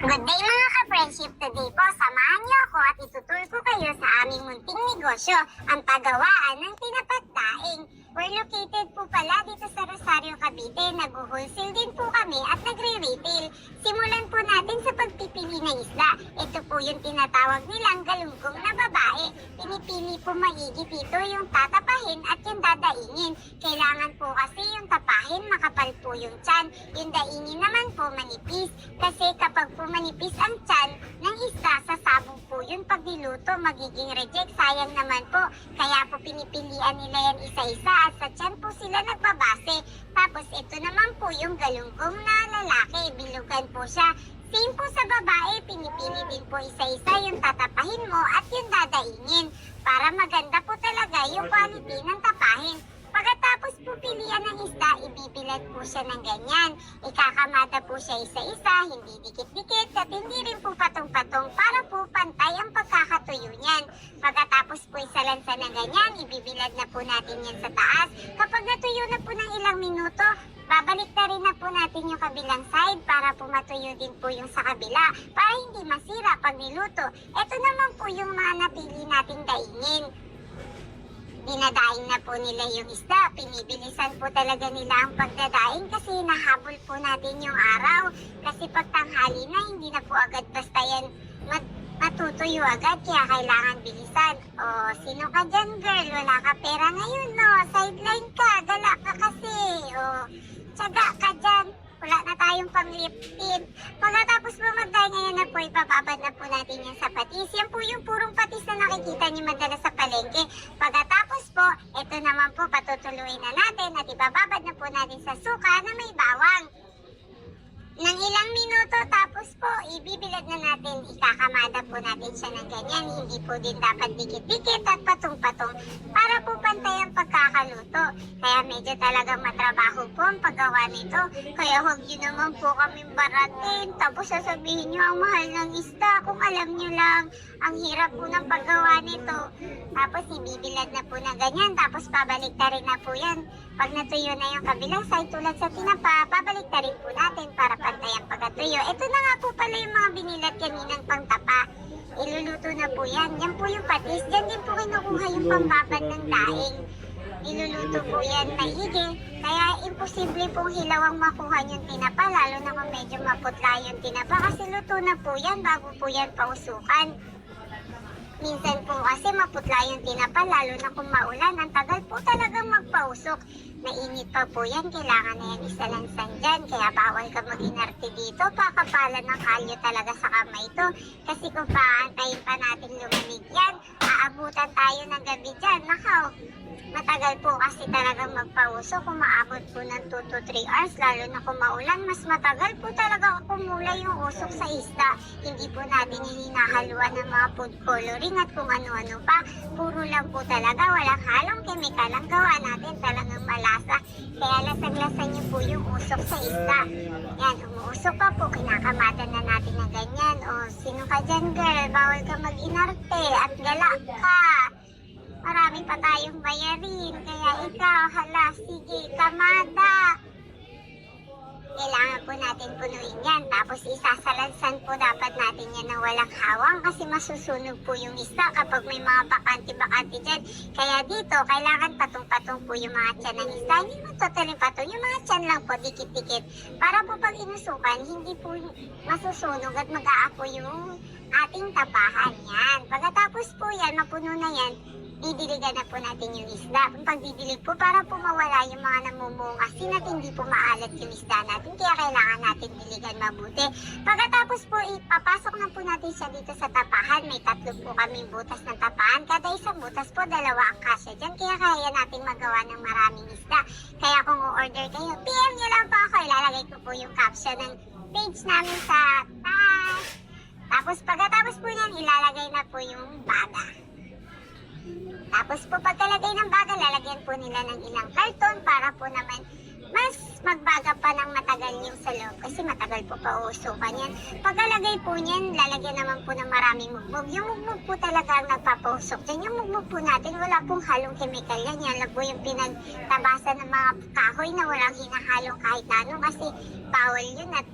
Good day mga ka-friendship! Today po, samahan niyo ako at itutur ko kayo sa aming munting negosyo, ang paggawaan ng tinapat daing. We're located po pala dito sa Rosario, Cavite. Nag-wholesale din po kami at nagre-retail. Simulan po natin sa pagpipili ng isda. Ito po yung tinatawag nilang galunggong na babae. Pinipili po maigi dito yung tatapahin at yung dadaingin. Kailangan po kasi yung tapahin makapal po yung tiyan. Yung daingin naman po manipis. Kasi kapag po manipis ang tiyan ng isda, sasabog po yun pag niluto, magiging reject. Sayang naman po. Kaya po pinipilian nila yan isa-isa at sa tiyan po sila nagbabase. Tapos ito naman po yung galunggong na lalaki. Bilugan po siya. Same po sa babae, pinipili din po isa-isa yung tatapahin mo at yung dadaingin. Para maganda po talaga yung quality ng tapahin. Pagkatapos po pilihan ng isda, ibibilad po siya ng ganyan. Ikakamada po siya isa-isa, hindi dikit-dikit at hindi rin po patong-patong para po pantay ang pagkakatuyo niyan. Pagkatapos po isalansa ng ganyan, ibibilad na po natin yan sa taas. Kapag natuyo na po ng ilang minuto, babalik na rin na po natin yung kabilang side para po matuyo din po yung sa kabila para hindi masira pag niluto. Ito naman po yung mga napili nating daingin. Dinadaing na po nila yung isda. Pinibilisan po talaga nila ang pagdadaing kasi nahabol po natin yung araw. Kasi pag tanghali na, hindi na po agad basta yan matutuyo agad. Kaya kailangan bilisan. O, sino ka dyan girl? Wala ka pera ngayon, no? Sideline ka. Gala ka kasi. O, tiyaga ka dyan. Wala na tayong pang-liftin. Pagkatapos po magdaing ngayon na po, ipababad na po natin yung sa patis. Yan po yung purong patis na nakikita niyo madalas sa palengke. Pagkatapos po, ito naman po patutuloy na natin at ibababad na po natin sa suka na may bawang. Nang ilang minuto tapos po, ibibilad na natin, ikakamada po natin siya ng ganyan. Hindi po din dapat dikit-dikit at patong-patong para po pantay ang pagkakaluto. Kaya medyo talagang matrabaho po ang paggawa nito. Kaya huwag nyo naman po kami baratin. Tapos sasabihin nyo ang mahal ng isda kung alam nyo lang. Ang hirap po ng paggawa nito. Tapos ibibilad na po na ganyan. Tapos pabalik na rin na po yan. Pag natuyo na yung kabilang side tulad sa tinapa, pabalik na rin po natin para pantay ang pagkatuyo. Ito na nga po pala yung mga binilat kaninang pangtapa. Iluluto na po yan. Yan po yung patis. Diyan din po kinukuha yung pambabad ng daing. Iluluto po yan maigi. Kaya imposible pong hilawang makuha yung tinapa, lalo na kung medyo maputla yung tinapa. Kasi luto na po yan bago po yan pausukan. Minsan po kasi maputla yung tinapa, lalo na kung maulan. Ang tagal po talagang magpausok. Mainit pa po yan, kailangan na yan isalansan dyan. Kaya bawal ka mag-inarte dito. Pakapalan ng kalyo talaga sa kamay ito. Kasi kung paantayin pa natin lumamig yan, aabutan tayo ng gabi dyan. Nakaw, matagal po kasi talagang magpausok. Kung maabot po ng 2 to 3 hours, lalo na kung maulan, mas matagal po talaga kumulay yung usok sa isda. Hindi po natin hinahaluan ng mga food coloring at kung ano-ano pa. Puro lang po talaga, walang halong chemical. Ang gawa natin talagang malasa. Kaya lasag-lasan niyo po yung usok sa isda. Yan, umuusok pa po, kinakamatan na natin na ganyan. O, sino ka dyan girl? Bawal ka mag-inarte at gala ka. Marami pa tayong bayarin. Kaya ikaw, hala, sige, kamada. Kailangan po natin punuin yan. Tapos isasalansan po dapat natin yan ng walang hawang kasi masusunog po yung isda kapag may mga bakante-bakante dyan. Kaya dito, kailangan patong-patong po yung mga tiyan ng isda. Hindi mo totally patong. Yung mga tiyan lang po, dikit-dikit. Para po pag inusukan, hindi po masusunog at mag-aapo yung ating tapahan yan. Pagkatapos po yan, mapuno na yan, didiligan na po natin yung isda. Kung pagdidilig po, para po mawala yung mga namumungasin at hindi po maalat yung isda natin. Kaya kailangan natin diligan mabuti. Pagkatapos po, ipapasok na po natin siya dito sa tapahan. May 3 po kaming butas ng tapahan. Kada isang butas po, 2 ang kasya dyan. Kaya kaya natin magawa ng maraming isda. Kaya kung order kayo, PM nyo lang po ako. Ilalagay ko po yung caption ng page namin sa taas. Tapos pagkatapos po yan, ilalagay na po yung baga. Tapos po pagkalagay ng baga, lalagyan po nila ng ilang karton para po naman mas magbaga pa ng matagal yung sa loob kasi matagal po pausukan yan. Pagkalagay po niyan, lalagyan naman po ng maraming mugmug. Yung mugmug po talaga ang nagpapausok dyan. Yung mugmug po natin, wala pong halong chemical yan. Yan lang po yung pinagtabasan ng mga kahoy na walang hinahalong kahit na ano kasi bawal yun at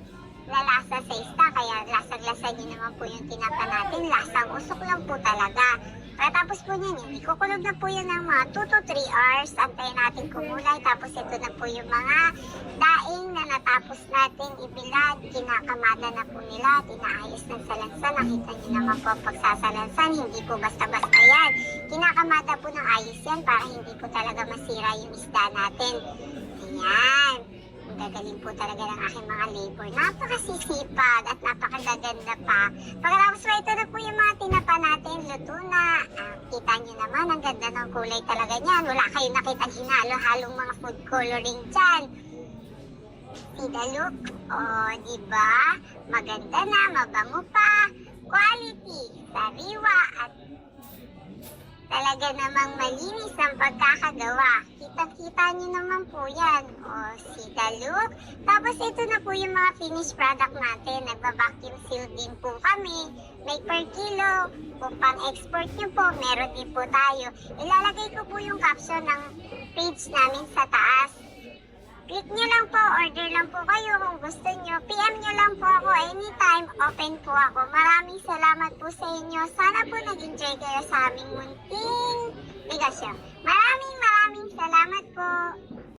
lalasa sa isda. Kaya lasag tiklasan nyo naman po yung tinapa natin. Lasang usok lang po talaga. Pagkatapos po niyan, ikukulog na po yan ng mga 2 to 3 hours. Antayin natin kumulay. Tapos ito na po yung mga daing na natapos natin ibilad. Kinakamada na po nila. Tinaayos ng salansan. Nakita nyo naman po pagsasalansan. Hindi po basta-basta yan. Kinakamada po ng ayos yan para hindi po talaga masira yung isda natin. Ayan. Ang gagaling po talaga ng aking mga labor. Napakasisipag at napakagaganda pa. Pagkatapos po ito na po yung mga tinapa natin. Luto na. Kita nyo naman, ang ganda ng kulay talaga niyan. Wala kayong nakita hinalo-halong mga food coloring dyan. See the look? O, diba? Maganda na, mabango pa. Quality, sariwa, at talaga namang malinis ang pagkakagawa. Kitang-kita nyo naman po yan. O, see the look? Tapos ito na po yung mga finished product natin. Nagba-vacuum seal din po kami. May per kilo. Kung pang-export nyo po, meron din po tayo. Ilalagay ko po yung caption ng page namin sa taas. Click nyo lang po, order lang po kayo kung gusto nyo. PM nyo lang po ako anytime, open po ako. Maraming salamat po sa inyo. Sana po nag-enjoy kayo sa aming munting negasyon. Maraming salamat po.